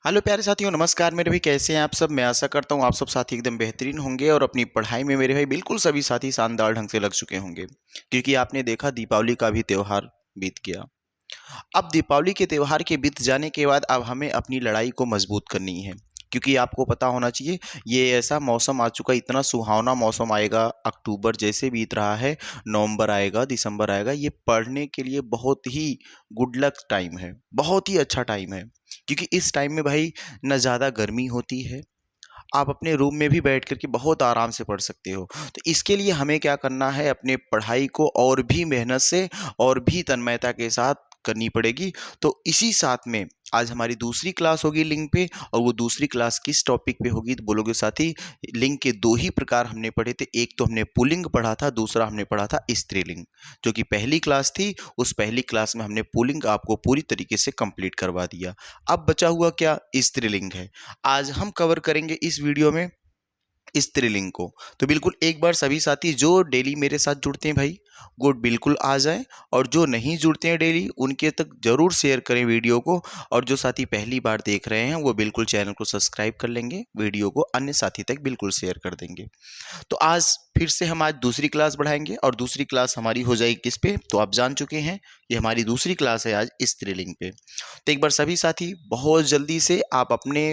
Hello प्यारे साथियों, नमस्कार मेरे भाई। कैसे हैं आप सब? मैं आशा करता हूँ आप सब साथी एकदम बेहतरीन होंगे और अपनी पढ़ाई में मेरे भाई बिल्कुल सभी साथी शानदार ढंग से लग चुके होंगे, क्योंकि आपने देखा दीपावली का भी त्यौहार बीत गया। अब दीपावली के त्यौहार के बीत जाने के बाद अब हमें अपनी लड़ाई को मजबूत करनी है, क्योंकि आपको पता होना चाहिए ये ऐसा मौसम आ चुका, इतना सुहावना मौसम आएगा। अक्टूबर जैसे बीत रहा है, नवंबर आएगा, दिसंबर आएगा, ये पढ़ने के लिए बहुत ही गुड लक टाइम है, बहुत ही अच्छा टाइम है। क्योंकि इस टाइम में भाई न ज़्यादा गर्मी होती है, आप अपने रूम में भी बैठ कर के बहुत आराम से पढ़ सकते हो। तो इसके लिए हमें क्या करना है, अपने पढ़ाई को और भी मेहनत से और भी तन्मयता के साथ करनी पड़ेगी। तो इसी साथ में आज हमारी दूसरी क्लास होगी लिंक पे, और वो दूसरी क्लास किस टॉपिक पे होगी तो बोलोगे साथी, लिंग के दो ही प्रकार हमने पढ़े थे। एक तो हमने पुल्लिंग पढ़ा था, दूसरा हमने पढ़ा था स्त्रीलिंग। जो कि पहली क्लास थी, उस पहली क्लास में हमने पुल्लिंग आपको पूरी तरीके से कंप्लीट करवा दिया। अब बचा हुआ क्या, स्त्रीलिंग है। आज हम कवर करेंगे इस वीडियो में स्त्रीलिंग को। तो बिल्कुल एक बार सभी साथी जो डेली मेरे साथ जुड़ते हैं भाई, वो बिल्कुल आ जाएं, और जो नहीं जुड़ते हैं डेली उनके तक जरूर शेयर करें वीडियो को। और जो साथी पहली बार देख रहे हैं वो बिल्कुल चैनल को सब्सक्राइब कर लेंगे, वीडियो को अन्य साथी तक बिल्कुल शेयर कर देंगे। तो आज फिर से हम आज दूसरी क्लास बढ़ाएंगे, और दूसरी क्लास हमारी हो जाएगी किस पे, तो आप जान चुके हैं, ये हमारी दूसरी क्लास है आज स्त्रीलिंग पे। तो एक बार सभी साथी बहुत जल्दी से आप अपने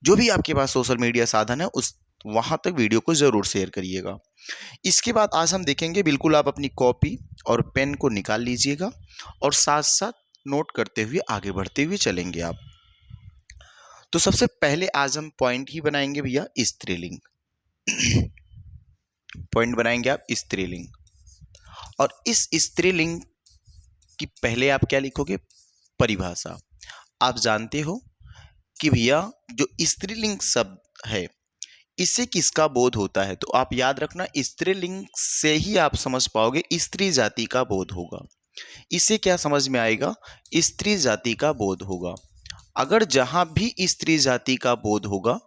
जो भी आपके पास सोशल मीडिया साधन है उस वहां तक वीडियो को जरूर शेयर करिएगा। इसके बाद आज हम देखेंगे, बिल्कुल आप अपनी कॉपी और पेन को निकाल लीजिएगा, और साथ साथ नोट करते हुए आगे बढ़ते हुए चलेंगे आप। तो सबसे पहले आज हम पॉइंट ही बनाएंगे भैया, स्त्रीलिंग। पॉइंट बनाएंगे आप स्त्रीलिंग, और इस स्त्रीलिंग की पहले आप क्या लिखोगे, परिभाषा। आप जानते हो कि भैया जो स्त्रीलिंग शब्द है इससे किसका बोध होता है, तो आप याद रखना स्त्रीलिंग से ही आप समझ पाओगे स्त्री जाति का बोध होगा। इससे क्या समझ में आएगा, स्त्री जाति का बोध होगा। अगर जहां भी स्त्री जाति का बोध होगा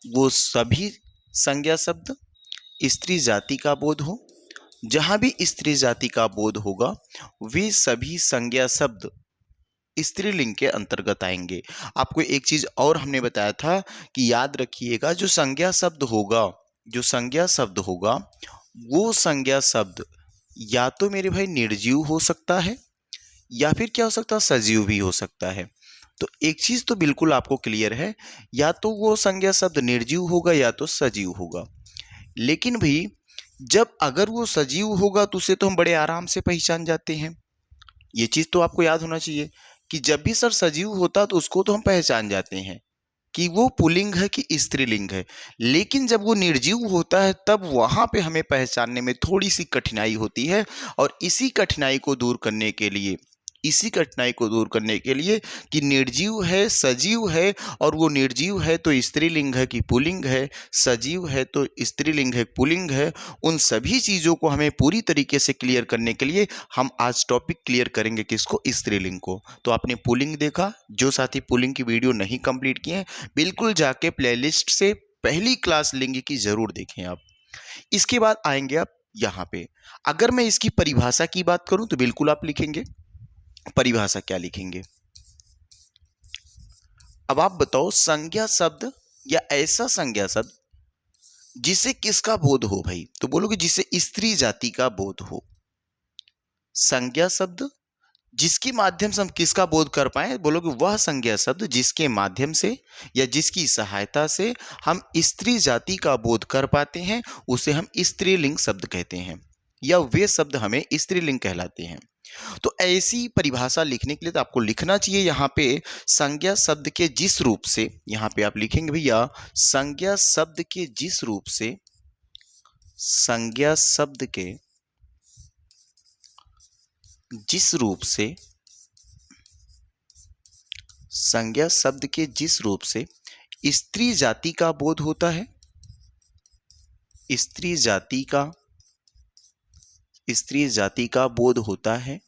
वो सभी संज्ञा शब्द स्त्री जाति का बोध हो, जहां भी स्त्री जाति का बोध होगा वे सभी संज्ञा शब्द स्त्रीलिंग के अंतर्गत आएंगे। आपको एक चीज और हमने बताया था कि याद रखिएगा, जो संज्ञा शब्द होगा, जो संज्ञा शब्द होगा वो संज्ञा शब्द या तो मेरे भाई निर्जीव हो सकता है, या फिर क्या हो सकता है, सजीव भी हो सकता है। तो एक चीज तो बिल्कुल आपको क्लियर है, या तो वो संज्ञा शब्द निर्जीव होगा या तो सजीव होगा। लेकिन भाई जब अगर वो सजीव होगा तो उसे तो हम बड़े आराम से पहचान जाते हैं। ये चीज तो आपको याद होना चाहिए कि जब भी सर सजीव होता तो उसको तो हम पहचान जाते हैं कि वो पुल्लिंग है कि स्त्रीलिंग है। लेकिन जब वो निर्जीव होता है तब वहां पे हमें पहचानने में थोड़ी सी कठिनाई होती है, और इसी कठिनाई को दूर करने के लिए, इसी कठिनाई को दूर करने के लिए कि निर्जीव है सजीव है, और वो निर्जीव है तो स्त्रीलिंग है कि पुल्लिंग है, सजीव है तो स्त्रीलिंग है पुल्लिंग है, उन सभी चीज़ों को हमें पूरी तरीके से क्लियर करने के लिए हम आज टॉपिक क्लियर करेंगे, किसको, स्त्रीलिंग को। तो आपने पुल्लिंग देखा, जो साथी पुल्लिंग की वीडियो नहीं कंप्लीट किए हैं बिल्कुल जाके प्लेलिस्ट से पहली क्लास लिंग की जरूर देखें आप। इसके बाद आएंगे आप यहाँ पे, अगर मैं इसकी परिभाषा की बात करूं तो बिल्कुल आप लिखेंगे परिभाषा, क्या लिखेंगे। अब आप बताओ, संज्ञा शब्द या ऐसा संज्ञा शब्द जिसे किसका बोध हो भाई, तो बोलोगे जिसे स्त्री जाति का बोध हो। संज्ञा शब्द जिसके माध्यम से हम किसका बोध कर पाए, बोलोगे वह संज्ञा शब्द जिसके माध्यम से या जिसकी सहायता से हम स्त्री जाति का बोध कर पाते हैं उसे हम स्त्रीलिंग शब्द कहते हैं, या वे शब्द हमें स्त्रीलिंग कहलाते हैं। तो ऐसी परिभाषा लिखने के लिए तो आपको लिखना चाहिए यहाँ पे, संज्ञा शब्द के जिस रूप से, यहाँ पे आप लिखेंगे भैया संज्ञा शब्द के जिस रूप से, संज्ञा शब्द के जिस रूप से, संज्ञा शब्द के जिस रूप से स्त्री जाति का बोध होता है, स्त्री जाति का, स्त्री जाति का बोध होता है,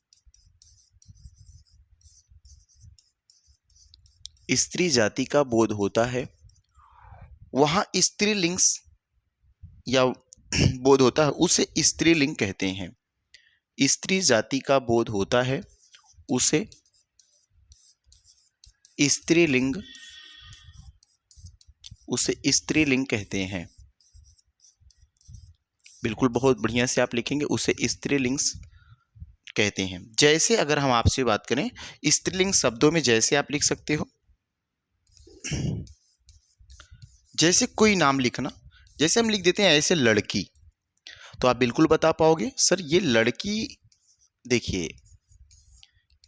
स्त्री जाति का बोध होता है, वहां स्त्रीलिंग या बोध होता है उसे स्त्रीलिंग कहते हैं। स्त्री जाति का बोध होता है उसे स्त्रीलिंग उसे स्त्रीलिंग कहते हैं। बिल्कुल बहुत बढ़िया से आप लिखेंगे, उसे स्त्रीलिंग कहते हैं। जैसे अगर हम आपसे बात करें स्त्रीलिंग शब्दों में, जैसे आप लिख सकते हो, जैसे कोई नाम लिखना, जैसे हम लिख देते हैं ऐसे लड़की, तो आप बिल्कुल बता पाओगे सर ये लड़की देखिए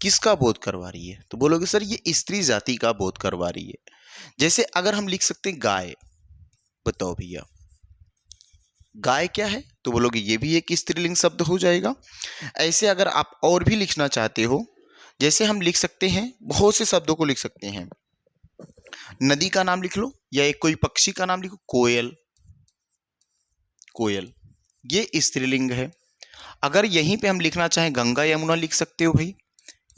किसका बोध करवा रही है, तो बोलोगे सर ये स्त्री जाति का बोध करवा रही है। जैसे अगर हम लिख सकते हैं गाय, बताओ भैया गाय क्या है, तो बोलोगे ये भी एक स्त्रीलिंग शब्द हो जाएगा। ऐसे अगर आप और भी लिखना चाहते हो, जैसे हम लिख सकते हैं, बहुत से शब्दों को लिख सकते हैं, नदी का नाम लिख लो या एक कोई पक्षी का नाम लिखो, कोयल, कोयल ये स्त्रीलिंग है। अगर यहीं पे हम लिखना चाहें गंगा यमुना लिख सकते हो भाई,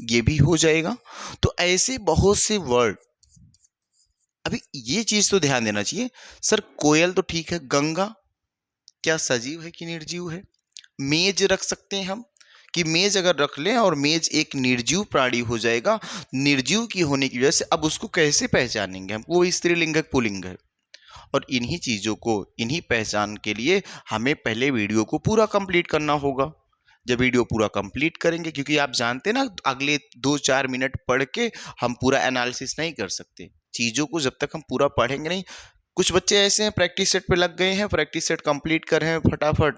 ये भी हो जाएगा। तो ऐसे बहुत से वर्ड, अभी ये चीज तो ध्यान देना चाहिए सर, कोयल तो ठीक है, गंगा क्या सजीव है कि निर्जीव है? मेज रख सकते हैं हम, कि मेज अगर रख लें और मेज एक निर्जीव प्राणी हो जाएगा, निर्जीव की होने की वजह से अब उसको कैसे पहचानेंगे हम, वो स्त्रीलिंग है पुल्लिंग है। और इन्हीं चीजों को, इन्हीं पहचान के लिए हमें पहले वीडियो को पूरा कंप्लीट करना होगा। जब वीडियो पूरा कंप्लीट करेंगे, क्योंकि आप जानते हैं ना अगले 2-4 मिनट पढ़ के हम पूरा एनालिसिस नहीं कर सकते चीजों को, जब तक हम पूरा पढ़ेंगे नहीं। कुछ बच्चे ऐसे हैं प्रैक्टिस सेट पे लग गए हैं, प्रैक्टिस सेट कंप्लीट कर रहे हैं फटाफट,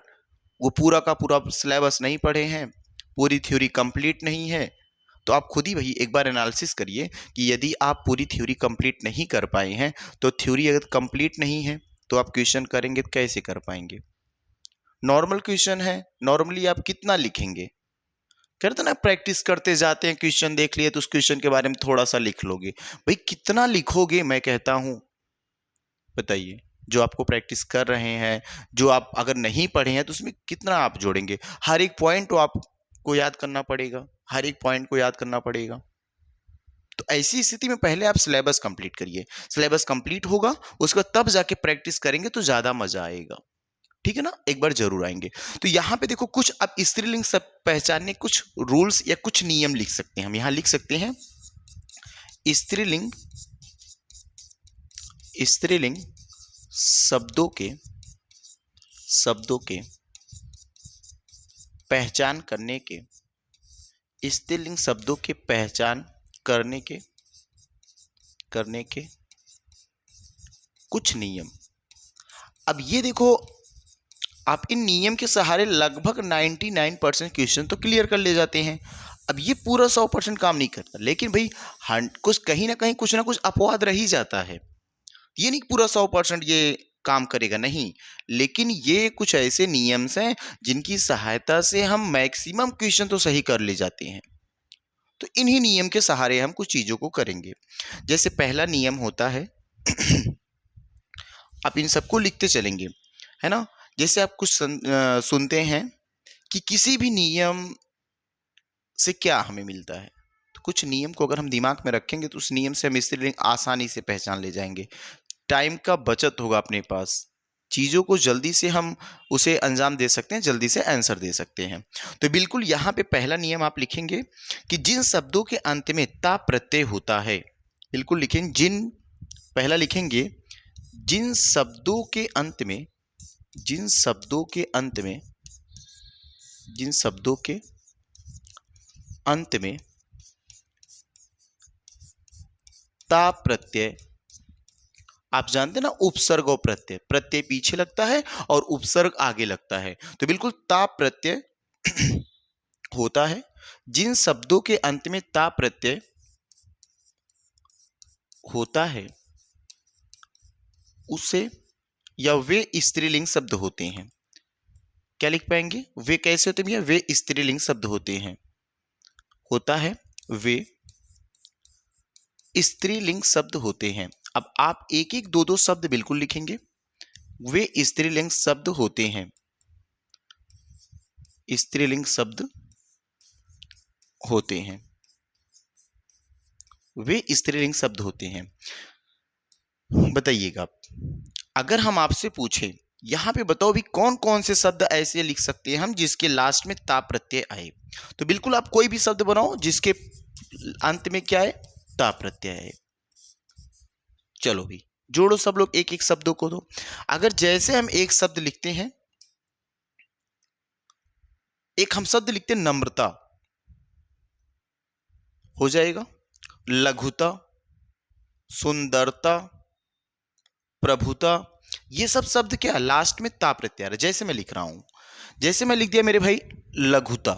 वो पूरा का पूरा सिलेबस नहीं पढ़े हैं, पूरी थ्योरी कंप्लीट नहीं है। तो आप खुद ही भाई एक बार एनालिसिस करिए कि यदि आप पूरी थ्योरी कंप्लीट नहीं कर पाए हैं, तो थ्योरी अगर कंप्लीट नहीं है तो आप क्वेश्चन करेंगे तो कैसे कर पाएंगे? नॉर्मल क्वेश्चन है, नॉर्मली आप कितना लिखेंगे? कहते ना प्रैक्टिस करते जाते हैं, क्वेश्चन देख लिए तो उस क्वेश्चन के बारे में थोड़ा सा लिख लोगे, भाई कितना लिखोगे? मैं कहता हूं बताइए, जो आपको प्रैक्टिस कर रहे हैं, जो आप अगर नहीं पढ़े हैं तो उसमें कितना आप जोड़ेंगे? हर एक पॉइंट को आपको याद करना पड़ेगा, हर एक पॉइंट को याद करना पड़ेगा। तो ऐसी स्थिति में पहले आप सिलेबस कंप्लीट करिए, सिलेबस कंप्लीट होगा उसके बाद तब जाके प्रैक्टिस करेंगे तो ज्यादा मजा आएगा, ठीक है ना? एक बार जरूर आएंगे। तो यहाँ पे देखो कुछ अब स्त्रीलिंग सब पहचानने कुछ रूल्स या कुछ नियम लिख सकते हैं हम। यहां लिख सकते हैं स्त्रीलिंग, स्त्रीलिंग शब्दों के पहचान करने के, स्त्रीलिंग शब्दों के पहचान करने के कुछ नियम। अब ये देखो आप इन नियम के सहारे लगभग 99% क्वेश्चन तो क्लियर कर ले जाते हैं। अब ये पूरा 100% काम नहीं करता, लेकिन भाई कुछ कहीं ना कहीं कुछ ना कुछ अपवाद रह ही जाता है। ये नहीं पूरा 100% ये काम करेगा, नहीं, लेकिन ये कुछ ऐसे नियम्स हैं जिनकी सहायता से हम मैक्सिमम क्वेश्चन तो सही कर ले जाते हैं। तो इन्हीं नियम के सहारे हम कुछ चीजों को करेंगे। जैसे पहला नियम होता है आप इन सबको लिखते चलेंगे, है ना? जैसे आप कुछ सुनते हैं कि किसी भी नियम से क्या हमें मिलता है, तो कुछ नियम को अगर हम दिमाग में रखेंगे तो उस नियम से हम स्त्रीलिंग आसानी से पहचान ले जाएंगे। टाइम का बचत होगा अपने पास, चीज़ों को जल्दी से हम उसे अंजाम दे सकते हैं, जल्दी से आंसर दे सकते हैं। तो बिल्कुल यहाँ पे पहला नियम आप लिखेंगे कि जिन शब्दों के अंत में ता प्रत्यय होता है, बिल्कुल लिखेंगे पहला लिखेंगे जिन शब्दों के अंत में, जिन शब्दों के अंत में ता प्रत्यय, आप जानते हैं ना उपसर्ग और प्रत्यय, प्रत्यय पीछे लगता है और उपसर्ग आगे लगता है, तो बिल्कुल ता प्रत्यय होता है। जिन शब्दों के अंत में ता प्रत्यय होता है उसे या वे स्त्रीलिंग शब्द होते हैं। क्या लिख पाएंगे? वे कैसे होते हैं? वे स्त्रीलिंग शब्द होते हैं, होता है वे स्त्रीलिंग शब्द होते हैं। अब आप एक एक दो दो शब्द बिल्कुल लिखेंगे, वे स्त्रीलिंग शब्द होते हैं, स्त्रीलिंग शब्द होते हैं, वे स्त्रीलिंग शब्द होते हैं। बताइएगा आप, अगर हम आपसे पूछें यहां पे बताओ भी कौन कौन से शब्द ऐसे लिख सकते हैं हम जिसके लास्ट में ता प्रत्यय आए, तो बिल्कुल आप कोई भी शब्द बनाओ जिसके अंत में क्या है? ता प्रत्यय है। चलो भी जोड़ो सब लोग एक एक शब्दों को। तो अगर जैसे हम एक शब्द लिखते हैं, एक हम शब्द लिखते हैं नम्रता, हो जाएगा लघुता, सुंदरता, प्रभुता। ये सब शब्द क्या लास्ट में ता प्रत्यय आ रहा है। जैसे मैं लिख रहा हूं, जैसे मैं लिख दिया मेरे भाई लघुता,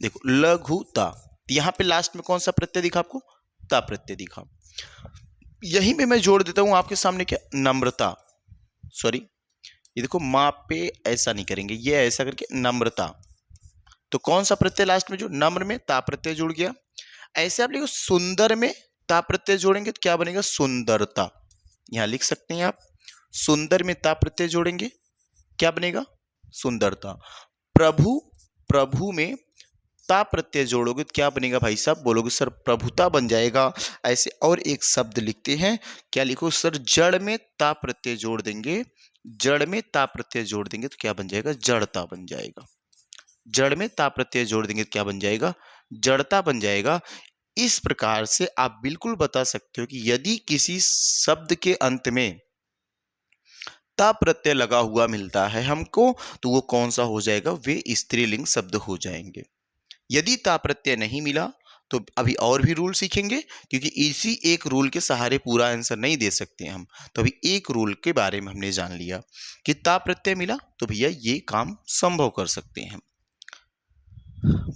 देखो लघुता, यहां पे लास्ट में कौन सा प्रत्यय दिखा आपको, ता प्रत्यय दिखा। यहीं पे मैं जोड़ देता हूं आपके सामने क्या, नम्रता, सॉरी ये देखो माँ पे ऐसा नहीं करेंगे, ये ऐसा करके नम्रता। तो कौन सा प्रत्यय लास्ट में जो, नम्र में ता प्रत्यय जुड़ गया। ऐसे आप लिखो सुंदर में ता प्रत्यय जोड़ेंगे तो क्या बनेगा, सुंदरता। यहां लिख सकते हैं आप, सुंदर में ता प्रत्यय जोड़ेंगे क्या बनेगा, सुंदरता। प्रभु, प्रभु में ता प्रत्यय जोड़ोगे तो क्या बनेगा भाई साहब, बोलोगे सर प्रभुता बन जाएगा। ऐसे और एक शब्द लिखते हैं, क्या लिखो सर, जड़ में ता प्रत्यय जोड़ देंगे, जड़ में ता प्रत्यय जोड़ देंगे तो क्या बन जाएगा, जड़ता बन जाएगा। जड़ में ता प्रत्यय जोड़ देंगे तो क्या बन जाएगा, जड़ता बन जाएगा। इस प्रकार से आप बिल्कुल बता सकते हो कि यदि किसी शब्द के अंत में ता प्रत्यय लगा हुआ मिलता है हमको, तो वो कौन सा हो जाएगा, वे स्त्रीलिंग शब्द हो जाएंगे। यदि ता प्रत्यय नहीं मिला तो अभी और भी रूल सीखेंगे, क्योंकि इसी एक रूल के सहारे पूरा आंसर नहीं दे सकते हम। तो अभी एक रूल के बारे में हमने जान लिया कि ता प्रत्यय मिला तो भैया ये काम संभव कर सकते हैं।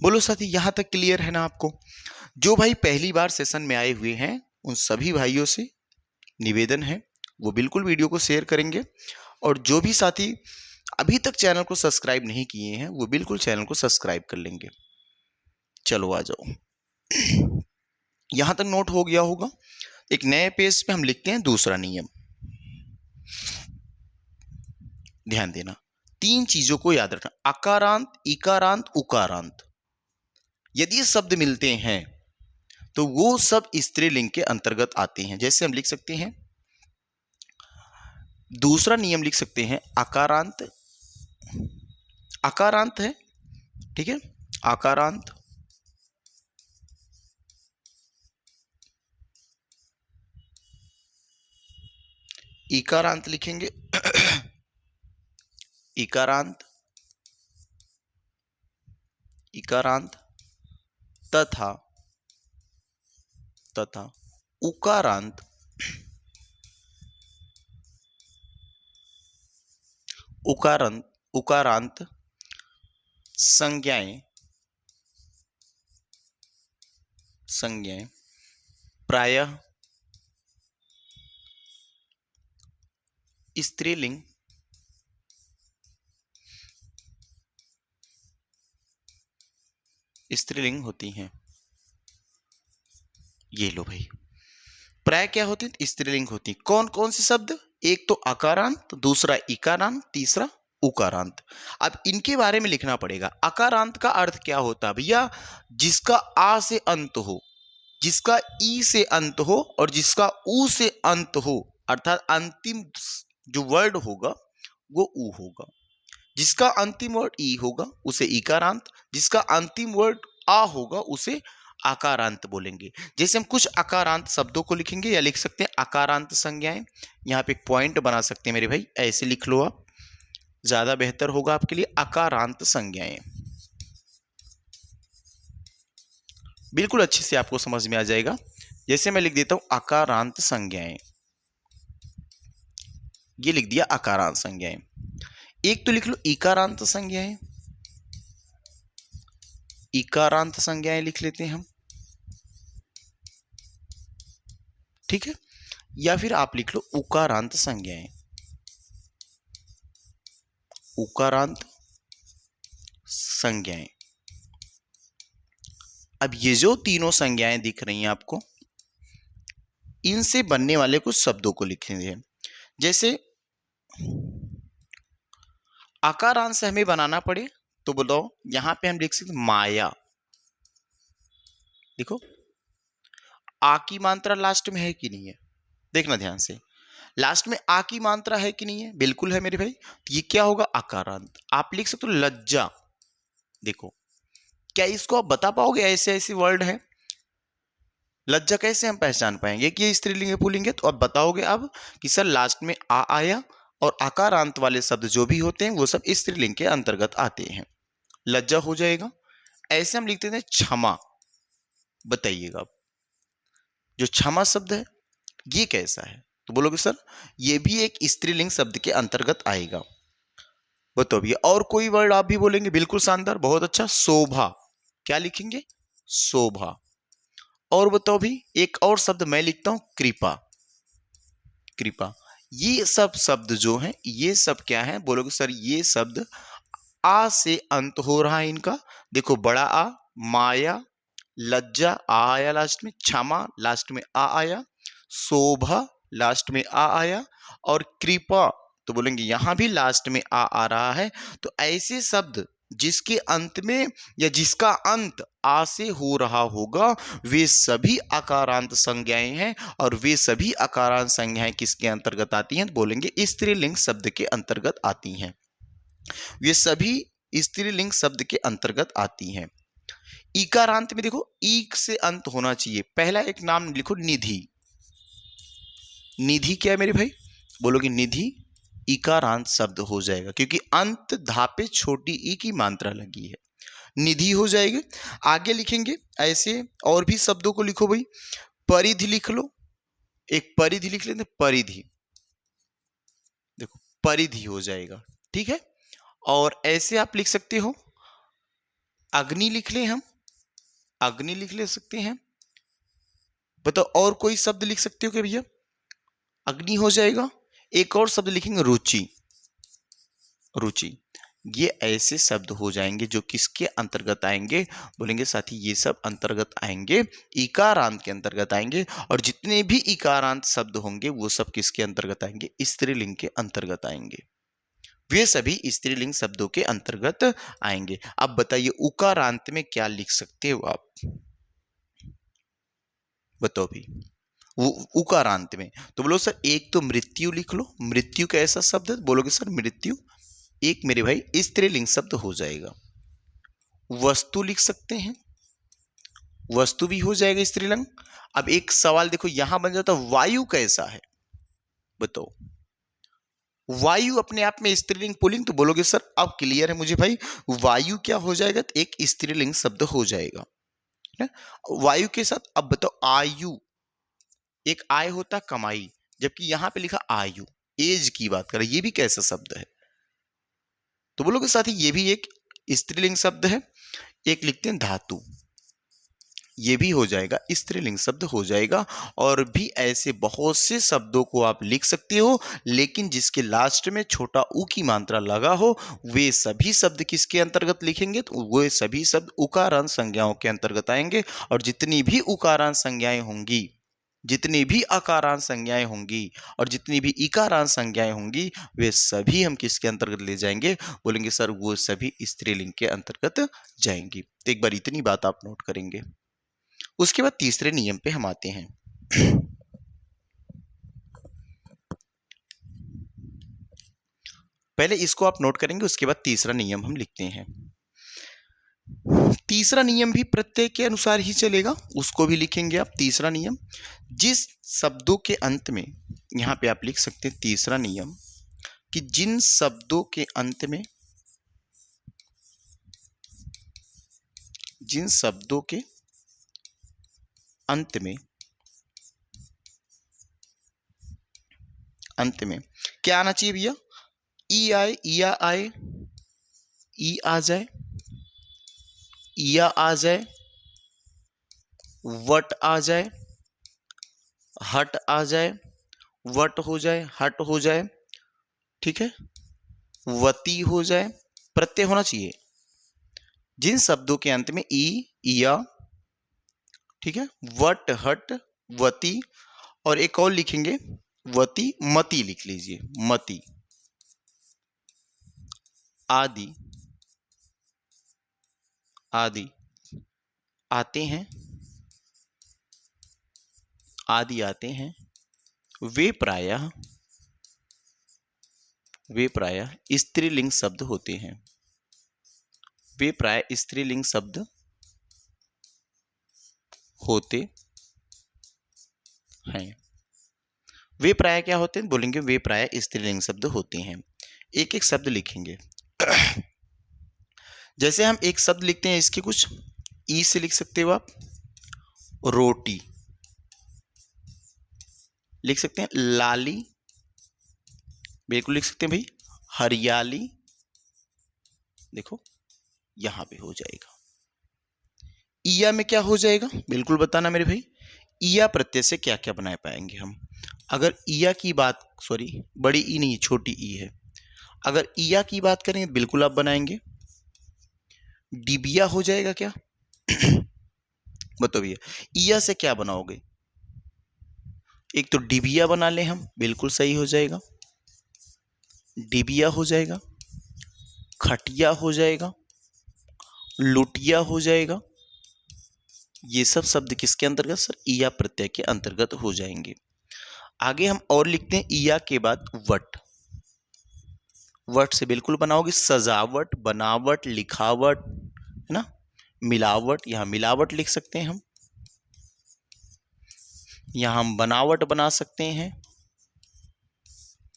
बोलो साथी, यहां तक क्लियर है ना आपको। जो भाई पहली बार सेशन में आए हुए हैं उन सभी भाइयों से निवेदन है वो बिल्कुल वीडियो को शेयर करेंगे, और जो भी साथी अभी तक चैनल को सब्सक्राइब नहीं किए हैं वो बिल्कुल चैनल को सब्सक्राइब कर लेंगे। चलो आ जाओ, यहां तक नोट हो गया होगा। एक नए पेज पे हम लिखते हैं दूसरा नियम, ध्यान देना, तीन चीजों को याद रखना, अकारांत, इकारांत, उकारांत। यदि शब्द मिलते हैं तो वो सब स्त्रीलिंग के अंतर्गत आते हैं। जैसे हम लिख सकते हैं, दूसरा नियम लिख सकते हैं, अकारांत, अकारांत है, ठीक है, अकारांत, इकारांत लिखेंगे, इकारांत, इकारांत तथा तथा उकारांत, उकारांत, उकारांत संज्ञाएं, संज्ञाएं प्रायः स्त्रीलिंग स्त्रीलिंग होती हैं। ये लो भाई, प्राय क्या होती है, स्त्रीलिंग होती है। कौन कौन से शब्द, एक तो अकारांत, दूसरा इकारांत, तीसरा उकारांत। अब इनके बारे में लिखना पड़ेगा। अकारांत का अर्थ क्या होता है भैया, जिसका आ से अंत हो, जिसका ई से अंत हो और जिसका ऊ से अंत हो, अर्थात अंतिम जो वर्ड होगा वो ऊ होगा। जिसका अंतिम वर्ड ई होगा उसे इकारांत, जिसका अंतिम वर्ड आ होगा उसे आकारांत बोलेंगे। जैसे हम कुछ आकारांत शब्दों को लिखेंगे या लिख सकते हैं आकारांत संज्ञाएं। यहाँ पे एक पॉइंट बना सकते हैं मेरे भाई, ऐसे लिख लो आप, ज्यादा बेहतर होगा आपके लिए। आकारांत संज्ञाएं बिल्कुल अच्छे से आपको समझ में आ जाएगा। जैसे मैं लिख देता हूं आकारांत संज्ञाएं, ये लिख दिया आकारांत संज्ञाएं। एक तो लिख लो इकारांत संज्ञाएं, इकारांत संज्ञाएं लिख लेते हैं हम, ठीक है। या फिर आप लिख लो उकारांत संज्ञाएं, उकारांत संज्ञाएं। अब ये जो तीनों संज्ञाएं दिख रही हैं आपको, इनसे बनने वाले कुछ शब्दों को लिखेंगे। जैसे आकारांत से हमें बनाना पड़े तो बोलो, यहां पे हम लिख सकते माया। देखो आ की मात्रा लास्ट में है कि नहीं है, देखना ध्यान से, लास्ट में आ की मात्रा है कि नहीं है, बिल्कुल है मेरे भाई। तो ये क्या होगा, आकारांत। आप लिख सकते हो लज्जा। देखो क्या इसको आप बता पाओगे, ऐसे ऐसे वर्ड है, लज्जा कैसे हम पहचान पाएंगे कि ये स्त्रीलिंग है पुल्लिंग है? तो अब बताओगे अब कि सर लास्ट में आ आया और आकारांत वाले शब्द जो भी होते हैं वो सब स्त्रीलिंग के अंतर्गत आते हैं। लज्जा हो जाएगा। ऐसे हम लिखते थे क्षमा। बताइएगा अब जो क्षमा शब्द है ये कैसा है? तो बोलोगे सर ये भी एक स्त्रीलिंग शब्द के अंतर्गत आएगा। बताओ भैया और कोई वर्ड आप भी बोलेंगे? बिल्कुल शानदार, बहुत अच्छा। शोभा। क्या लिखेंगे? शोभा। और बताओ भी एक और शब्द मैं लिखता हूं कृपा। कृपा। ये सब शब्द जो हैं ये सब क्या है? बोलोगे सर ये शब्द आ से अंत हो रहा है इनका। देखो बड़ा आ, माया, लज्जा आ आया लास्ट में, क्षमा लास्ट में आ आया, शोभा लास्ट में आ आया और कृपा तो बोलेंगे यहां भी लास्ट में आ रहा है। तो ऐसे शब्द जिसके अंत में या जिसका अंत आ से हो रहा होगा वे सभी आकारांत संज्ञाएं हैं। और वे सभी आकारांत संज्ञाएं किसके अंतर्गत आती हैं? तो बोलेंगे स्त्रीलिंग शब्द के अंतर्गत आती हैं। वे सभी स्त्रीलिंग शब्द के अंतर्गत आती हैं। इकारांत में देखो ईक से अंत होना चाहिए। पहला एक नाम लिखो निधि। निधि क्या है मेरे भाई? बोलोगे निधि इकारांत शब्द हो जाएगा क्योंकि अंत धा पे छोटी ई की मात्रा लगी है। निधि हो जाएगी। आगे लिखेंगे ऐसे और भी शब्दों को लिखो भाई। परिधि लिख लो। एक परिधि लिख लेते, परिधि। देखो परिधि हो जाएगा। ठीक है। और ऐसे आप लिख सकते हो अग्नि लिख ले हम। अग्नि लिख ले सकते हैं। बताओ और कोई शब्द लिख सकते हो क्या भैया? अग्नि हो जाएगा। एक और शब्द लिखेंगे रुचि। रुचि। ये ऐसे शब्द हो जाएंगे जो किसके अंतर्गत आएंगे? बोलेंगे साथी ये सब अंतर्गत आएंगे इकारांत के अंतर्गत आएंगे। और जितने भी इकारांत शब्द होंगे वो सब किसके अंतर्गत आएंगे? स्त्रीलिंग के अंतर्गत आएंगे। वे सभी स्त्रीलिंग शब्दों के अंतर्गत आएंगे। अब बताइए उकारांत में क्या लिख सकते हो आप? बताओ भी वो उकारांत में। तो बोलो सर एक तो मृत्यु लिख लो। मृत्यु कैसा शब्द है? बोलोगे सर मृत्यु एक मेरे भाई स्त्रीलिंग शब्द हो जाएगा। वस्तु लिख सकते हैं। वस्तु भी हो जाएगा स्त्रीलिंग। अब एक सवाल देखो यहां बन जाता वायु कैसा है? बताओ वायु अपने आप में स्त्रीलिंग पुल्लिंग? तो बोलोगे सर अब क्लियर है मुझे भाई। वायु क्या हो जाएगा? तो एक स्त्रीलिंग शब्द हो जाएगा। है? वायु के साथ अब बताओ आयु। एक आय होता कमाई जबकि यहां पे लिखा आयु एज की बात करें। ये भी कैसा शब्द है? तो बोलोगे साथी ये भी एक स्त्रीलिंग शब्द है। एक लिखते हैं धातु। ये भी हो जाएगा स्त्रीलिंग शब्द हो जाएगा। और भी ऐसे बहुत से शब्दों को आप लिख सकते हो लेकिन जिसके लास्ट में छोटा ऊ की मात्रा लगा हो वे सभी शब्द किसके अंतर्गत लिखेंगे? तो वे सभी शब्द उकारांत संज्ञाओं के अंतर्गत आएंगे। और जितनी भी उकारांत संज्ञाएं होंगी, जितनी भी आकारांत संज्ञाएं होंगी और जितनी भी इकारांत संज्ञाएं होंगी वे सभी हम किसके अंतर्गत ले जाएंगे? बोलेंगे सर वो सभी स्त्रीलिंग के अंतर्गत जाएंगी। तो एक बार इतनी बात आप नोट करेंगे। उसके बाद तीसरे नियम पे हम आते हैं। पहले इसको आप नोट करेंगे उसके बाद तीसरा नियम हम लिखते हैं। तीसरा नियम भी प्रत्यय के अनुसार ही चलेगा, उसको भी लिखेंगे आप। तीसरा नियम जिस शब्दों के अंत में, यहां पे आप लिख सकते हैं तीसरा नियम कि जिन शब्दों के अंत में, जिन शब्दों के अंत में, अंत में क्या आना चाहिए भैया? ई आए, इया आए, ई आ जाए, इया आ जाए, वट आ जाए, हट आ जाए, वट हो जाए, हट हो जाए। ठीक है। वती हो जाए। प्रत्यय होना चाहिए जिन शब्दों के अंत में ई, इया, ठीक है, वट, हट, वती और एक और लिखेंगे वती, मती लिख लीजिए, मती, आदि, आदि आते हैं, आदि आते हैं। वे प्रायः, वे प्रायः स्त्रीलिंग शब्द होते हैं। वे प्राय स्त्रीलिंग शब्द होते हैं। वे प्राय क्या होते हैं, बोलेंगे वे प्राय स्त्रीलिंग शब्द होते हैं। एक एक शब्द लिखेंगे। जैसे हम एक शब्द लिखते हैं, इसके कुछ ई से लिख सकते हो आप, रोटी लिख सकते हैं, लाली बिल्कुल लिख सकते हैं भाई, हरियाली देखो यहां पे हो जाएगा। ईया में क्या हो जाएगा, बिल्कुल बताना मेरे भाई। ईया प्रत्यय से क्या क्या बना पाएंगे हम। अगर ईया की बात, सॉरी बड़ी ई नहीं छोटी ई है, अगर ईया की बात करें बिल्कुल आप बनाएंगे। डिबिया हो जाएगा क्या बताओ भैया, ईया से क्या बनाओगे। एक तो डिबिया बना ले हम, बिल्कुल सही हो जाएगा, डिबिया हो जाएगा, खटिया हो जाएगा, लुटिया हो जाएगा। ये सब शब्द किसके अंतर्गत सर, ईया प्रत्यय के अंतर्गत हो जाएंगे। आगे हम और लिखते हैं ईया के बाद वट। वट से बिल्कुल बनाओगे, सजावट, बनावट, लिखावट, है ना, मिलावट। यहां मिलावट लिख सकते हैं हम, यहां हम बनावट बना सकते हैं,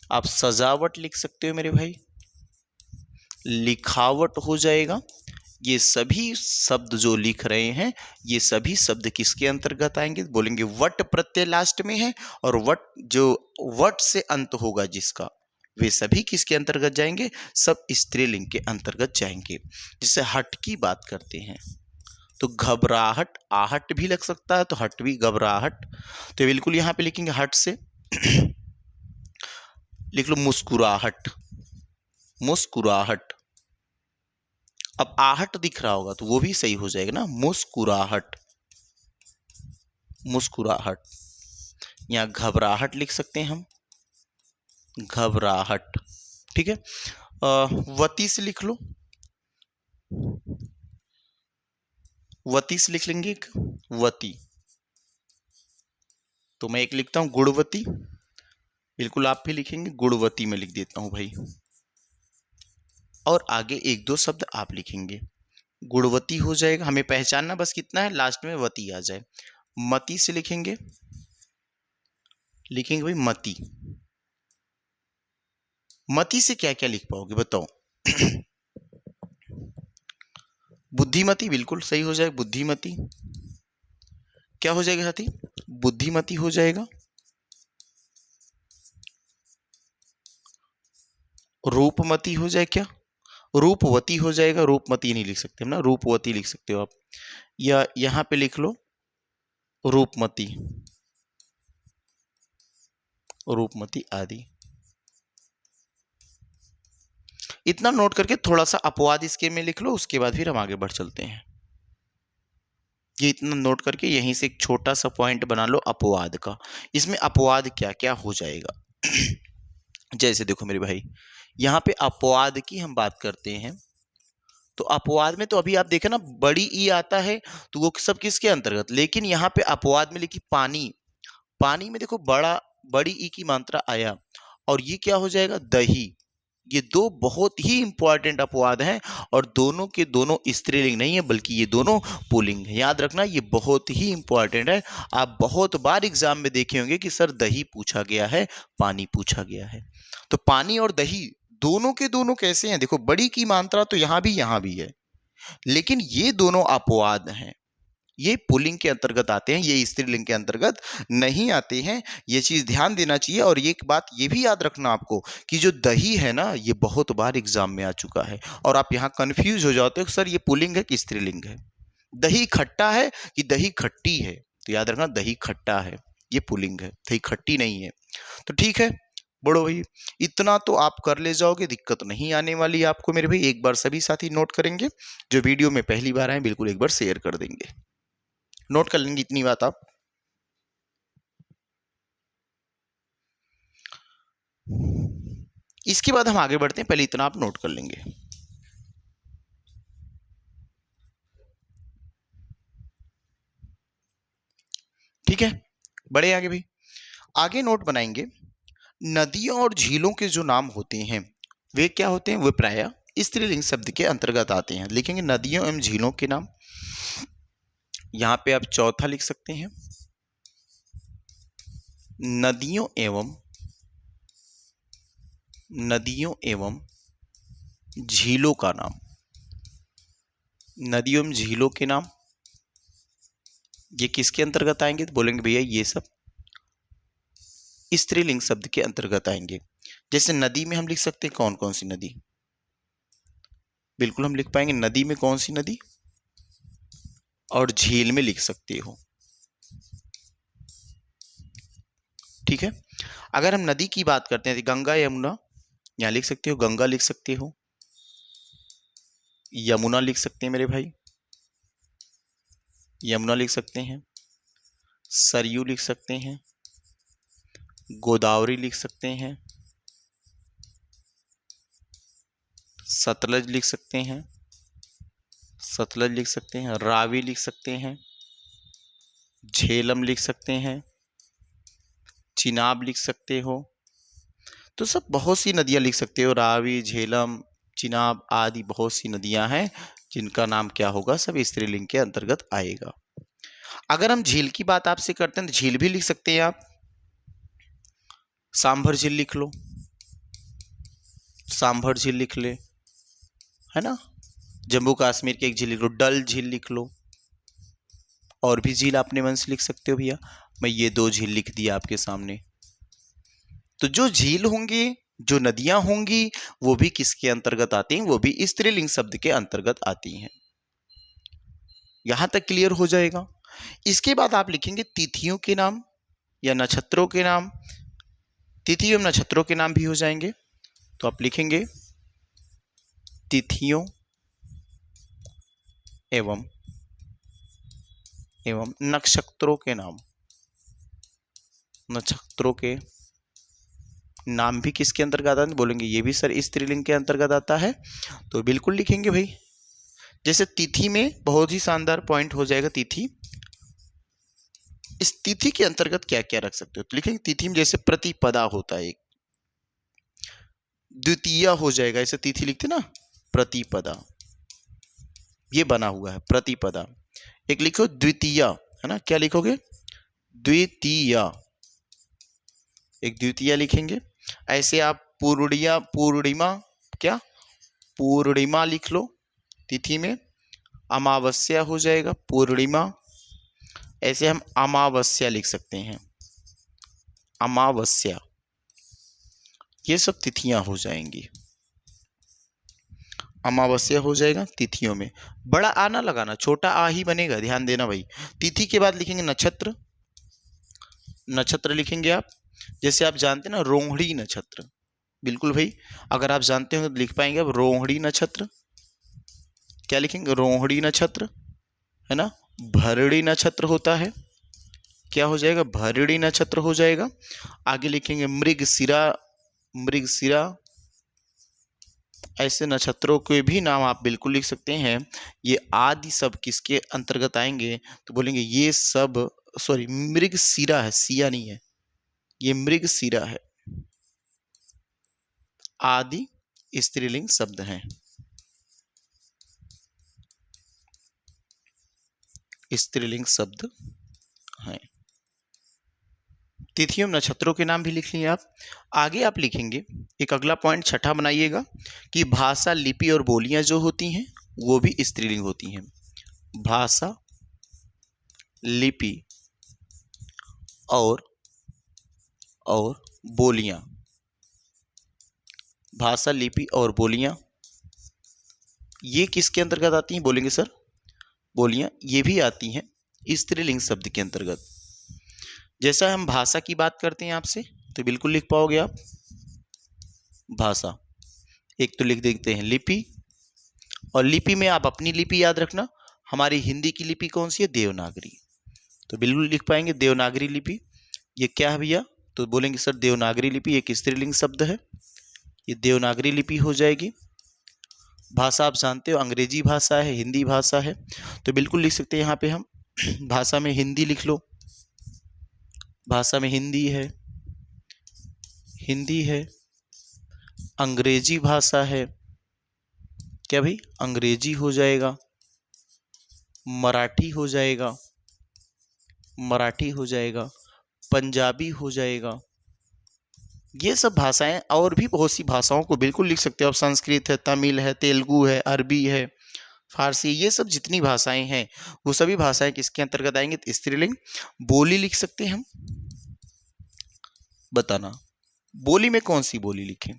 आप सजावट लिख सकते हो मेरे भाई, लिखावट हो जाएगा। ये सभी शब्द जो लिख रहे हैं, ये सभी शब्द किसके अंतर्गत आएंगे, बोलेंगे वट प्रत्यय लास्ट में है, और वट जो वट से अंत होगा जिसका, वे सभी किसके अंतर्गत जाएंगे, सब स्त्रीलिंग के अंतर्गत जाएंगे। जैसे हट की बात करते हैं तो घबराहट, आहट भी लग सकता है, तो हट भी घबराहट, तो बिल्कुल यहां पे लिखेंगे हट से लिख लो मुस्कुराहट, मुस्कुराहट। अब आहट दिख रहा होगा तो वो भी सही हो जाएगा ना, मुस्कुराहट, मुस्कुराहट। यहां घबराहट लिख सकते हैं हम, घबराहट, ठीक है। वती से लिख लो, वती से लिख लेंगे एक, वती। तो मैं एक लिखता हूं गुणवती, बिल्कुल आप भी लिखेंगे, गुणवती में लिख देता हूं भाई, और आगे एक दो शब्द आप लिखेंगे। गुणवती हो जाएगा, हमें पहचानना बस कितना है, लास्ट में वती आ जाए। मती से लिखेंगे, लिखेंगे भाई मती। मती से क्या क्या लिख पाओगे बताओ बुद्धिमती, बिल्कुल सही हो जाएगा, बुद्धिमती। क्या हो जाएगा साथी, बुद्धिमती हो जाएगा। रूपमती हो जाए क्या, रूपवती हो जाएगा, रूपमती नहीं लिख सकते हम ना, रूपवती लिख सकते हो आप, या यहां पे लिख लो रूपमती, रूपमती आदि। इतना नोट करके थोड़ा सा अपवाद इसके में लिख लो, उसके बाद फिर हम आगे बढ़ चलते हैं। ये इतना नोट करके यहीं से एक छोटा सा पॉइंट बना लो अपवाद का। इसमें अपवाद क्या क्या हो जाएगा जैसे देखो मेरे भाई, यहां पे अपवाद की हम बात करते हैं, तो अपवाद में तो अभी आप देखें ना, बड़ी ई आता है तो वो सब किसके अंतर्गत, लेकिन यहाँ पे अपवाद में लिखी पानी, पानी में देखो बड़ी ई की मात्रा आया, और ये क्या हो जाएगा, दही। ये दो बहुत ही इंपॉर्टेंट अपवाद हैं, और दोनों के दोनों स्त्रीलिंग नहीं है, बल्कि ये दोनों पुल्लिंग है। याद रखना, ये बहुत ही इंपॉर्टेंट है। आप बहुत बार एग्जाम में देखे होंगे कि सर दही पूछा गया है, पानी पूछा गया है। तो पानी और दही दोनों के दोनों कैसे हैं, देखो बड़ी की मात्रा तो यहां भी है, लेकिन ये दोनों अपवाद हैं, ये पुल्लिंग के अंतर्गत आते हैं, ये स्त्रीलिंग के अंतर्गत नहीं आते हैं। ये चीज ध्यान देना चाहिए। और एक बात ये भी याद रखना आपको कि जो दही है ना, ये बहुत बार एग्जाम में आ चुका है, और आप यहाँ कंफ्यूज हो जाते हो सर ये पुल्लिंग है कि स्त्रीलिंग है, दही खट्टा है कि दही खट्टी है। तो याद रखना दही खट्टा है, ये पुल्लिंग है, दही खट्टी नहीं है। तो ठीक है बड़ो भाई, इतना तो आप कर ले जाओगे, दिक्कत नहीं आने वाली आपको मेरे भाई। एक बार सभी साथी नोट करेंगे, जो वीडियो में पहली बार आए बिल्कुल एक बार शेयर कर देंगे, नोट कर लेंगे इतनी बात आप। इसके बाद हम आगे बढ़ते हैं, पहले इतना आप नोट कर लेंगे। ठीक है, बड़े आगे भाई, आगे नोट बनाएंगे। नदियों और झीलों के जो नाम होते हैं वे क्या होते हैं, वे प्रायः स्त्रीलिंग शब्द के अंतर्गत आते हैं। लिखेंगे नदियों एवं झीलों के नाम, यहां पे आप चौथा लिख सकते हैं, नदियों एवं झीलों का नाम। नदियों एवं झीलों के नाम ये किसके अंतर्गत आएंगे? तो बोलेंगे भैया ये सब स्त्रीलिंग शब्द के अंतर्गत आएंगे। जैसे नदी में हम लिख सकते हैं कौन कौन सी नदी? बिल्कुल हम लिख पाएंगे नदी में कौन सी नदी, और झील में लिख सकते हो। ठीक है। अगर हम नदी की बात करते हैं तो गंगा यमुना, यहां लिख सकते हो, गंगा लिख सकते हो, यमुना लिख सकते हैं मेरे भाई, यमुना लिख सकते हैं, सरयू लिख सकते हैं, गोदावरी लिख सकते हैं, सतलज लिख सकते हैं, सतलज लिख सकते हैं, रावी लिख सकते हैं, झेलम लिख सकते हैं, चिनाब लिख सकते हो। तो सब बहुत सी नदियां लिख सकते हो, रावी, झेलम, चिनाब आदि बहुत सी नदियां हैं जिनका नाम क्या होगा? सब स्त्रीलिंग के अंतर्गत आएगा। अगर हम झील की बात आपसे करते हैं तो झील भी लिख सकते हैं आप। सांभर झील लिख लो, सांभर झील लिख ले, है ना। जम्मू कश्मीर की एक झील लिख लो, डल झील लिख लो। और भी झील आपने मन से लिख सकते हो भैया। मैं ये 2 झील लिख दिया आपके सामने। तो जो झील होंगे, जो नदियां होंगी, वो भी किसके अंतर्गत आती हैं? वो भी स्त्रीलिंग शब्द के अंतर्गत आती हैं। यहां तक क्लियर हो जाएगा। इसके बाद आप लिखेंगे तिथियों के नाम या नक्षत्रों के नाम। तिथि एवं नक्षत्रों के नाम भी हो जाएंगे। तो आप लिखेंगे तिथियों एवं नक्षत्रों के नाम। नक्षत्रों के नाम भी किसके अंतर्गत आता है? बोलेंगे ये भी सर स्त्रीलिंग के अंतर्गत आता है। तो बिल्कुल लिखेंगे भाई। जैसे तिथि में बहुत ही शानदार पॉइंट हो जाएगा तिथि। इस तिथि के अंतर्गत क्या क्या रख सकते हो? तो लिखेंगे तिथि में जैसे प्रतिपदा होता है, एक द्वितीय हो जाएगा। ऐसे तिथि लिखते ना, प्रतिपदा, ये बना हुआ है प्रतिपदा। एक लिखो द्वितीय, है ना। क्या लिखोगे? द्वितीय, एक द्वितीय लिखेंगे। ऐसे आप पूर्णिमा, क्या पूर्णिमा लिख लो तिथि में। अमावस्या हो जाएगा पूर्णिमा। ऐसे हम अमावस्या लिख सकते हैं, अमावस्या। ये सब तिथियां हो जाएंगी। अमावस्या हो जाएगा तिथियों में। बड़ा आ ना लगाना, छोटा आ ही बनेगा, ध्यान देना भाई। तिथि के बाद लिखेंगे नक्षत्र। नक्षत्र लिखेंगे आप, जैसे आप जानते हैं ना रोहिणी नक्षत्र। बिल्कुल भाई, अगर आप जानते हो तो लिख पाएंगे आप रोहिणी नक्षत्र। क्या लिखेंगे? रोहिणी नक्षत्र, है ना। भरणी नक्षत्र होता है, क्या हो जाएगा? भरणी नक्षत्र हो जाएगा। आगे लिखेंगे मृगशिरा, मृगशिरा। ऐसे नक्षत्रों के भी नाम आप बिल्कुल लिख सकते हैं। ये आदि सब किसके अंतर्गत आएंगे? तो बोलेंगे ये सब, सॉरी मृगशिरा है, सिया नहीं है, ये मृगशिरा है। आदि स्त्रीलिंग शब्द हैं, स्त्रीलिंग शब्द हैं। तिथियों नक्षत्रों के नाम भी लिख लिए आप। आगे आप लिखेंगे एक अगला पॉइंट छठा बनाइएगा कि भाषा, लिपि और बोलियां जो होती हैं वो भी स्त्रीलिंग होती हैं। भाषा, लिपि और बोलियां। भाषा, लिपि और बोलियां ये किसके अंतर्गत आती हैं? बोलेंगे सर बोलियां ये भी आती हैं स्त्रीलिंग शब्द के अंतर्गत। जैसा हम भाषा की बात करते हैं आपसे, तो बिल्कुल लिख पाओगे आप भाषा। एक तो लिख देते हैं लिपि, और लिपि में आप अपनी लिपि याद रखना। हमारी हिंदी की लिपि कौन सी है? देवनागरी। तो बिल्कुल लिख पाएंगे देवनागरी लिपि। ये क्या है भैया? तो बोलेंगे सर देवनागरी लिपि एक स्त्रीलिंग शब्द है, ये देवनागरी लिपि हो जाएगी। भाषा आप जानते हो अंग्रेजी भाषा है, हिंदी भाषा है, तो बिल्कुल लिख सकते हैं यहाँ पे हम भाषा में हिंदी लिख लो। भाषा में हिंदी है, हिंदी है। अंग्रेजी भाषा है, क्या भाई? अंग्रेजी हो जाएगा। मराठी हो जाएगा, मराठी हो जाएगा। पंजाबी हो जाएगा। ये सब भाषाएं, और भी बहुत सी भाषाओं को बिल्कुल लिख सकते हो आप। संस्कृत है, तमिल है, तेलुगु है, अरबी है, फारसी, ये सब जितनी भाषाएं हैं वो सभी भाषाएं किसके अंतर्गत आएंगे? तो स्त्रीलिंग। बोली लिख सकते हैं हम, बताना बोली में कौन सी बोली लिखें?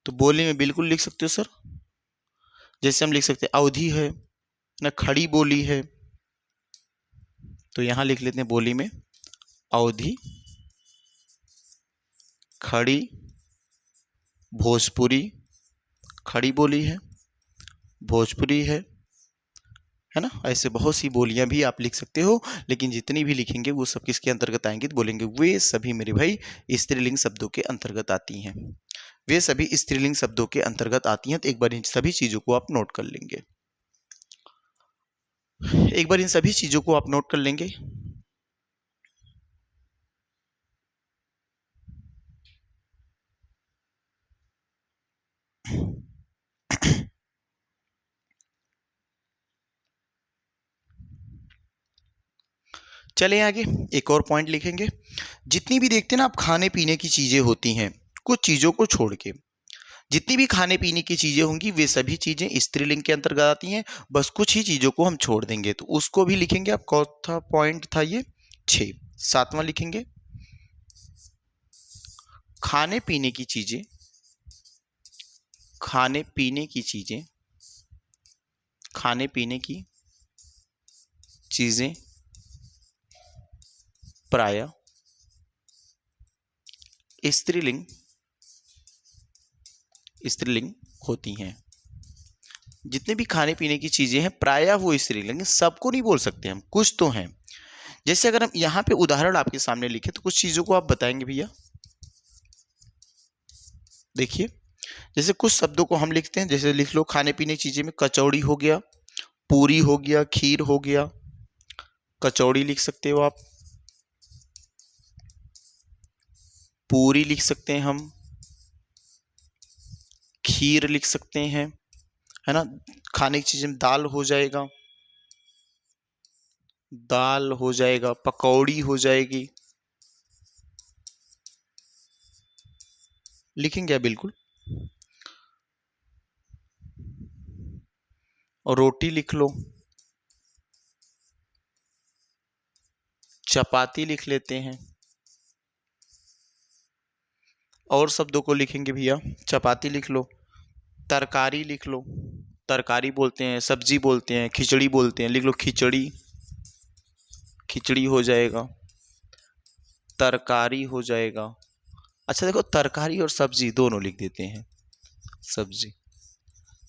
तो बोली में बिल्कुल लिख सकते हो सर, जैसे हम लिख सकते हैं अवधी है ना, खड़ी बोली है, तो यहां लिख लेते हैं बोली में अवधी, खड़ी, भोजपुरी, खड़ी बोली है, भोजपुरी है ना। ऐसे बहुत सी बोलियां भी आप लिख सकते हो, लेकिन जितनी भी लिखेंगे वो सब किसके अंतर्गत आएंगे? तो बोलेंगे वे सभी मेरे भाई स्त्रीलिंग शब्दों के अंतर्गत आती हैं, वे सभी स्त्रीलिंग शब्दों के अंतर्गत आती हैं। तो एक बार इन सभी चीजों को आप नोट कर लेंगे, एक बार इन सभी चीजों को आप नोट कर लेंगे। चले आगे, एक और पॉइंट लिखेंगे। जितनी भी देखते हैं ना आप खाने पीने की चीजें होती हैं, कुछ चीजों को छोड़ के जितनी भी खाने पीने की चीजें होंगी वे सभी चीजें स्त्रीलिंग के अंतर्गत आती हैं। बस कुछ ही चीजों को हम छोड़ देंगे, तो उसको भी लिखेंगे आप। कौन सा पॉइंट था ये? 6। 7वां लिखेंगे, खाने पीने की चीजें, खाने पीने की चीजें, खाने पीने की चीजें प्रायः स्त्रीलिंग स्त्रीलिंग होती हैं। जितने भी खाने पीने की चीजें हैं प्रायः वो स्त्रीलिंग, सबको नहीं बोल सकते हम, कुछ तो हैं। जैसे अगर हम यहाँ पे उदाहरण आपके सामने लिखे तो कुछ चीजों को आप बताएंगे भैया। देखिए, जैसे कुछ शब्दों को हम लिखते हैं, जैसे लिख लो खाने पीने की चीजें में कचौड़ी हो गया, पूरी हो गया, खीर हो गया। कचौड़ी लिख सकते हो आप, पूरी लिख सकते हैं हम, खीर लिख सकते हैं, है ना। खाने की चीजें में दाल हो जाएगा, दाल हो जाएगा, पकौड़ी हो जाएगी, लिखेंगे बिल्कुल। और रोटी लिख लो, चपाती लिख लेते हैं। और शब्दों को लिखेंगे भैया, चपाती लिख लो, तरकारी लिख लो, तरकारी बोलते हैं, सब्जी बोलते हैं, खिचड़ी बोलते हैं, लिख लो खिचड़ी, खिचड़ी हो जाएगा, तरकारी हो जाएगा। अच्छा देखो, तरकारी और सब्जी दोनों लिख देते हैं, सब्जी।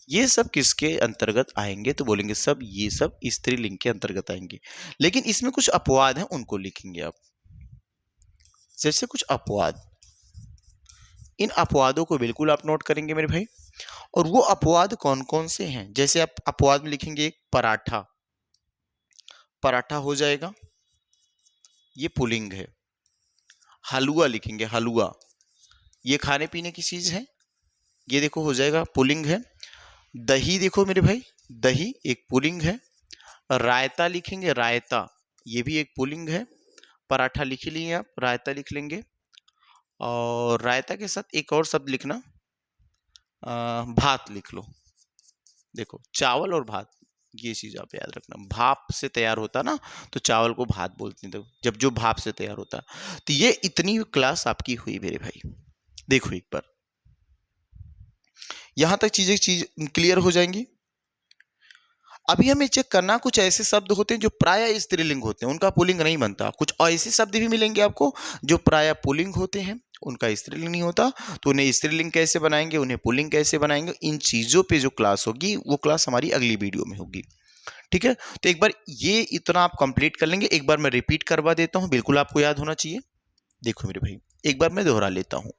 ये सब किसके अंतर्गत आएंगे? तो बोलेंगे सब, ये सब स्त्रीलिंग के अंतर्गत आएंगे। लेकिन इसमें कुछ अपवाद हैं, उनको लिखेंगे आप। जैसे कुछ अपवाद, इन अपवादों को बिल्कुल आप नोट करेंगे मेरे भाई। और वो अपवाद कौन कौन से हैं? जैसे आप अपवाद में लिखेंगे एक पराठा, पराठा हो जाएगा, ये पुल्लिंग है। हलवा लिखेंगे, हलवा, ये खाने पीने की चीज है, ये देखो हो जाएगा पुल्लिंग है। दही देखो मेरे भाई, दही एक पुल्लिंग है। रायता लिखेंगे, रायता, ये भी एक पुल्लिंग है। पराठा लिख लिए आप, रायता लिख लेंगे। और रायता के साथ एक और शब्द लिखना, भात लिख लो। देखो चावल और भात, ये चीज आप याद रखना। भाप से तैयार होता ना, तो चावल को भात बोलते हैं, तो जब जो भाप से तैयार होता। तो ये इतनी क्लास आपकी हुई मेरे भाई। देखो एक बार, यहां तक चीज क्लियर हो जाएंगी। अभी हमें चेक करना, कुछ ऐसे शब्द होते हैं जो प्राय स्त्रीलिंग होते हैं, उनका पुल्लिंग नहीं बनता। कुछ ऐसे शब्द भी मिलेंगे आपको जो प्राय पुल्लिंग होते हैं, उनका स्त्रीलिंग नहीं होता। तो उन्हें स्त्रीलिंग कैसे बनाएंगे, उन्हें पुल्लिंग कैसे बनाएंगे, इन चीजों पे जो क्लास होगी वो क्लास हमारी अगली वीडियो में होगी। ठीक है, तो एक बार ये इतना आप कंप्लीट कर लेंगे। एक बार मैं रिपीट करवा देता हूँ, बिल्कुल आपको याद होना चाहिए। देखो मेरे भाई, एक बार मैं दोहरा लेता हूँ।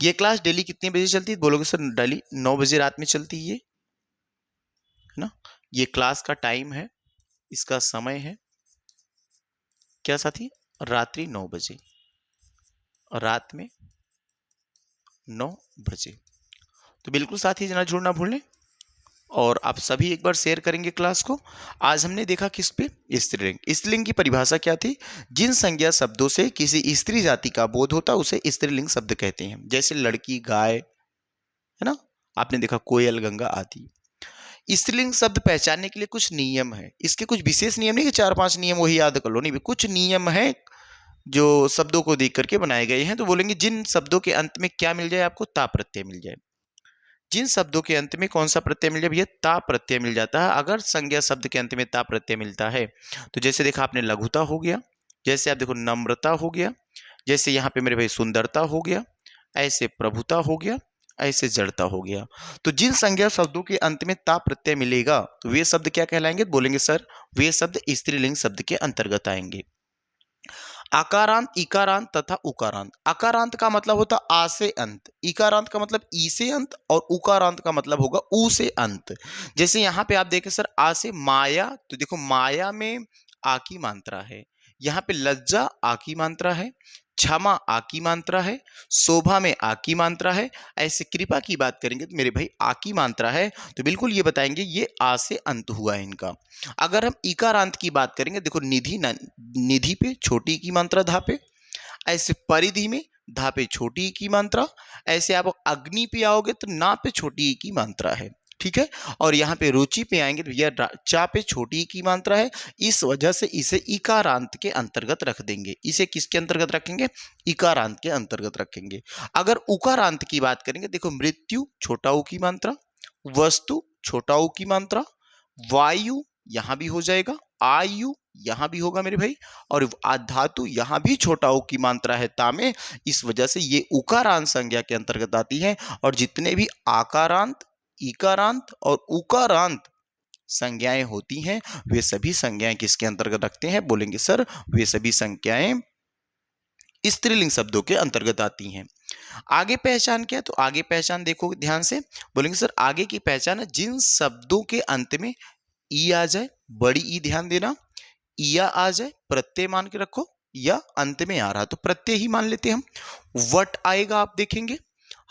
ये क्लास डेली कितने बजे चलती है? बोलोगे सर डेली 9 बजे रात में चलती है, है ना। ये क्लास का टाइम है, इसका समय है क्या साथी? रात्रि 9 बजे, रात में 9 बजे। तो बिल्कुल साथी जना जुड़ना भूलें। और आप सभी एक बार शेयर करेंगे क्लास को। आज हमने देखा किस पे, स्त्रीलिंग। स्त्रीलिंग की परिभाषा क्या थी, जिन संज्ञा शब्दों से किसी स्त्री जाति का बोध होता उसे स्त्रीलिंग शब्द कहते हैं। जैसे लड़की, गाय, है ना, आपने देखा कोयल, गंगा आदि। स्त्रीलिंग शब्द पहचानने के लिए कुछ नियम है, इसके कुछ विशेष नियम नहीं कि 4-5 नियम वही याद कर लो, नहीं, कुछ नियम है जो शब्दों को देख करके बनाए गए हैं। तो बोलेंगे जिन शब्दों के अंत में क्या मिल जाए आपको, ता प्रत्यय मिल जाए। जिन शब्दों के अंत में कौन सा प्रत्यय मिल जाए भैया, ता प्रत्यय मिल जाता है। अगर संज्ञा शब्द के अंत में ता प्रत्यय मिलता है तो जैसे देखा आपने लघुता हो गया, जैसे आप देखो नम्रता हो गया, जैसे यहाँ पे मेरे भाई सुंदरता हो गया, ऐसे प्रभुता हो गया, ऐसे जड़ता हो गया। तो जिन संज्ञा शब्दों के अंत में ता प्रत्यय मिलेगा तो वे शब्द क्या कहलाएंगे, बोलेंगे सर वे शब्द स्त्रीलिंग शब्द के अंतर्गत आएंगे। आकारांत, इकारांत तथा उकारांत। आकारांत का मतलब होता आ से अंत, इकारांत का मतलब ई से अंत, और उकारांत का मतलब होगा ऊ से अंत। जैसे यहाँ पे आप देखें सर, आ से माया, तो देखो माया में आ की मात्रा है, यहाँ पे लज्जा आ की मात्रा है, क्षमा आ की मात्रा है, शोभा में आ की मात्रा है। ऐसे कृपा की बात करेंगे तो मेरे भाई आ की मात्रा है, तो बिल्कुल ये बताएंगे ये आ से अंत हुआ है इनका। अगर हम इकारांत की बात करेंगे, देखो निधि निधि पे छोटी की मात्रा धा पे, ऐसे परिधि में धा पे छोटी की मात्रा, ऐसे आप अग्नि पे आओगे तो ना पे छोटी की मात्रा है, ठीक है। और यहाँ पे रुचि पे आएंगे तो भैया चा पे छोटी की मात्रा है, इस वजह से इसे इकारांत के अंतर्गत रख देंगे। इसे किसके अंतर्गत रखेंगे, इकारांत के अंतर्गत रखेंगे। अगर उकारांत की बात करेंगे, देखो मृत्यु छोटा ऊ की मात्रा, वस्तु छोटा ऊ की मात्रा, वायु यहां भी हो जाएगा, आयु यहां भी होगा मेरे भाई, और धातु यहां भी छोटा ऊ की मात्रा है ता में, इस वजह से ये उकारांत संज्ञा के अंतर्गत आती है। और जितने भी आकारांत, इकारांत और उकारांत संज्ञाएं होती हैं वे सभी संज्ञाएं किसके अंतर्गत रखते हैं, बोलेंगे सर वे सभी संज्ञाएं स्त्रीलिंग शब्दों के अंतर्गत आती हैं। आगे पहचान क्या है, तो आगे पहचान देखो ध्यान से, बोलेंगे सर आगे की पहचान है जिन शब्दों के अंत में ई आ जाए, बड़ी ई ध्यान देना, इया आ जाए प्रत्यय मान के रखो, या अंत में आ रहा तो प्रत्यय ही मान लेते हम। वट आएगा आप देखेंगे,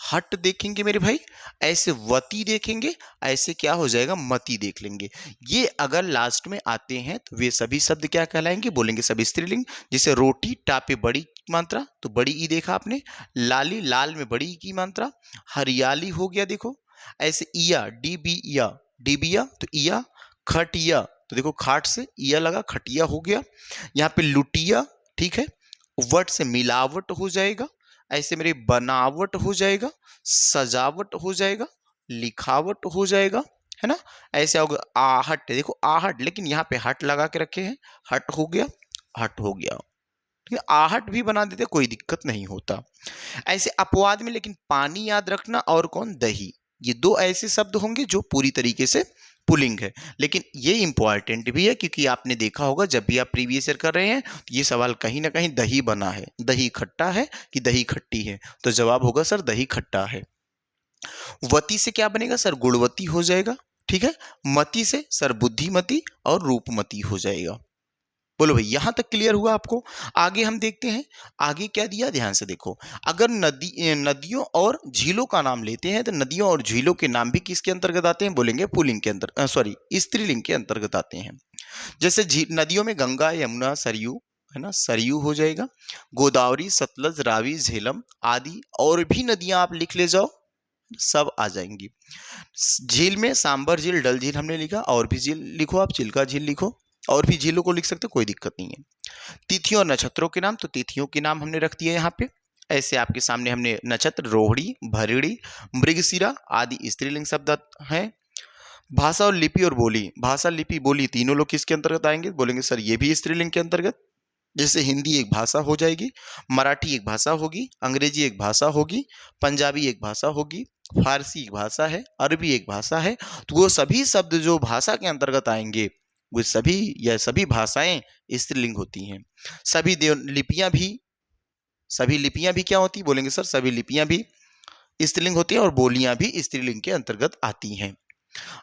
हट देखेंगे मेरे भाई, ऐसे वती देखेंगे, ऐसे क्या हो जाएगा मती देख लेंगे। ये अगर लास्ट में आते हैं तो वे सभी शब्द क्या कहलाएंगे, बोलेंगे सभी स्त्रीलिंग। जैसे रोटी टापे बड़ी मात्रा तो बड़ी ई देखा आपने, लाली लाल में बड़ी ई की मात्रा, हरियाली हो गया देखो, ऐसे इया डिबिया, डिबिया तो इया, खटिया तो देखो खाट से इया लगा खटिया हो गया, यहाँ पे लुटिया, ठीक है, वट से मिलावट हो जाएगा, ऐसे मेरी बनावट हो जाएगा, सजावट हो जाएगा, लिखावट हो जाएगा, है ना। ऐसे होगा आहट, देखो आहट, लेकिन यहाँ पे हट लगा के रखे हैं, हट हो गया, हट हो गया, ठीक है, आहट भी बना देते कोई दिक्कत नहीं होता। ऐसे अपवाद में लेकिन पानी याद रखना, और कौन, दही, ये दो ऐसे शब्द होंगे जो पूरी तरीके से पुलिंग है। लेकिन ये इंपॉर्टेंट भी है क्योंकि आपने देखा होगा जब भी आप प्रीवियस ईयर कर रहे हैं तो ये सवाल कहीं ना कहीं दही बना है, दही खट्टा है कि दही खट्टी है, तो जवाब होगा सर दही खट्टा है। वती से क्या बनेगा सर, गुणवती हो जाएगा, ठीक है। मति से सर बुद्धिमती और रूपमती हो जाएगा। बोलो भाई यहां तक क्लियर हुआ आपको। आगे हम देखते हैं, आगे क्या दिया, ध्यान से देखो। अगर नदियों और झीलों का नाम लेते हैं तो नदियों और झीलों के नाम भी किसके अंतर्गत आते हैं, बोलेंगे पुल्लिंग के अंतर, सॉरी स्त्रीलिंग के अंतर्गत आते हैं। जैसे नदियों में गंगा, यमुना, सरयू, है ना, सरयू हो जाएगा, गोदावरी, सतलज, रावी, झेलम आदि, और भी नदियां आप लिख ले जाओ सब आ जाएंगी। झील में सांबर झील, डल झील हमने लिखा, और भी झील लिखो आप, चिल्का झील लिखो, और भी झीलों को लिख सकते हो, कोई दिक्कत नहीं है। तिथियों और नक्षत्रों के नाम, तो तिथियों के नाम हमने रख दिया यहाँ पे, ऐसे आपके सामने हमने नक्षत्र रोहिणी, भरिणी, मृगशिरा आदि स्त्रीलिंग शब्द हैं। भाषा और लिपि और बोली, भाषा, लिपि, बोली तीनों लोग किसके अंतर्गत आएंगे, बोलेंगे सर ये भी स्त्रीलिंग के अंतर्गत। जैसे हिंदी एक भाषा हो जाएगी, मराठी एक भाषा होगी, अंग्रेजी एक भाषा होगी, पंजाबी एक भाषा होगी, फारसी एक भाषा है, अरबी एक भाषा है, तो वो सभी शब्द जो भाषा के अंतर्गत आएंगे वो सभी या सभी भाषाएं स्त्रीलिंग होती हैं। सभी लिपियां भी क्या होती, बोलेंगे सर सभी लिपियां भी स्त्रीलिंग होती हैं, और बोलियां भी स्त्रीलिंग के अंतर्गत आती हैं।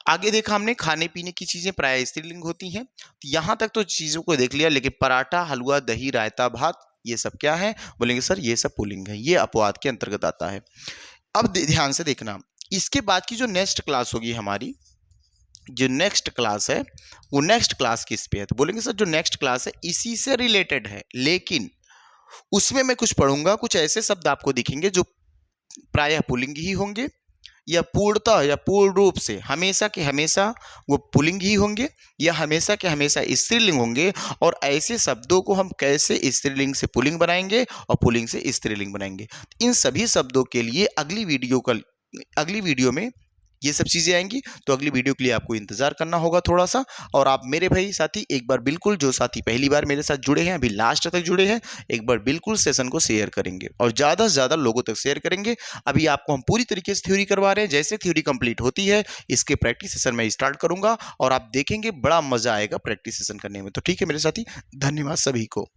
आगे देखा हमने खाने पीने की चीजें प्राय स्त्रीलिंग होती हैं, तो यहां तक तो चीजों को देख लिया, लेकिन पराठा, हलवा, दही, रायता, भात ये सब क्या है, बोलेंगे सर ये सब पुल्लिंग है, ये अपवाद के अंतर्गत आता है। अब ध्यान से देखना, इसके बाद की जो नेक्स्ट क्लास होगी हमारी जो नेक्स्ट क्लास है वो नेक्स्ट क्लास किस पे है, तो बोलेंगे सर जो नेक्स्ट क्लास है इसी से रिलेटेड है, लेकिन उसमें मैं कुछ पढ़ूंगा, कुछ ऐसे शब्द आपको दिखेंगे जो प्रायः पुल्लिंग ही होंगे, या पूर्णतः या पूर्ण रूप से हमेशा के हमेशा वो पुल्लिंग ही होंगे, या हमेशा के हमेशा स्त्रीलिंग होंगे। और ऐसे शब्दों को हम कैसे स्त्रीलिंग से पुल्लिंग बनाएंगे और पुल्लिंग से स्त्रीलिंग बनाएंगे, इन सभी शब्दों के लिए अगली वीडियो में ये सब चीज़ें आएंगी। तो अगली वीडियो के लिए आपको इंतजार करना होगा थोड़ा सा। और आप मेरे भाई साथी एक बार बिल्कुल, जो साथी पहली बार मेरे साथ जुड़े हैं, अभी लास्ट तक जुड़े हैं, एक बार बिल्कुल सेशन को शेयर करेंगे और ज़्यादा से ज़्यादा लोगों तक शेयर करेंगे। अभी आपको हम पूरी तरीके से थ्योरी करवा रहे हैं, जैसे थ्योरी कंप्लीट होती है इसके प्रैक्टिस सेशन में स्टार्ट करूंगा और आप देखेंगे बड़ा मजा आएगा प्रैक्टिस सेशन करने में। तो ठीक है मेरे साथी, धन्यवाद सभी को।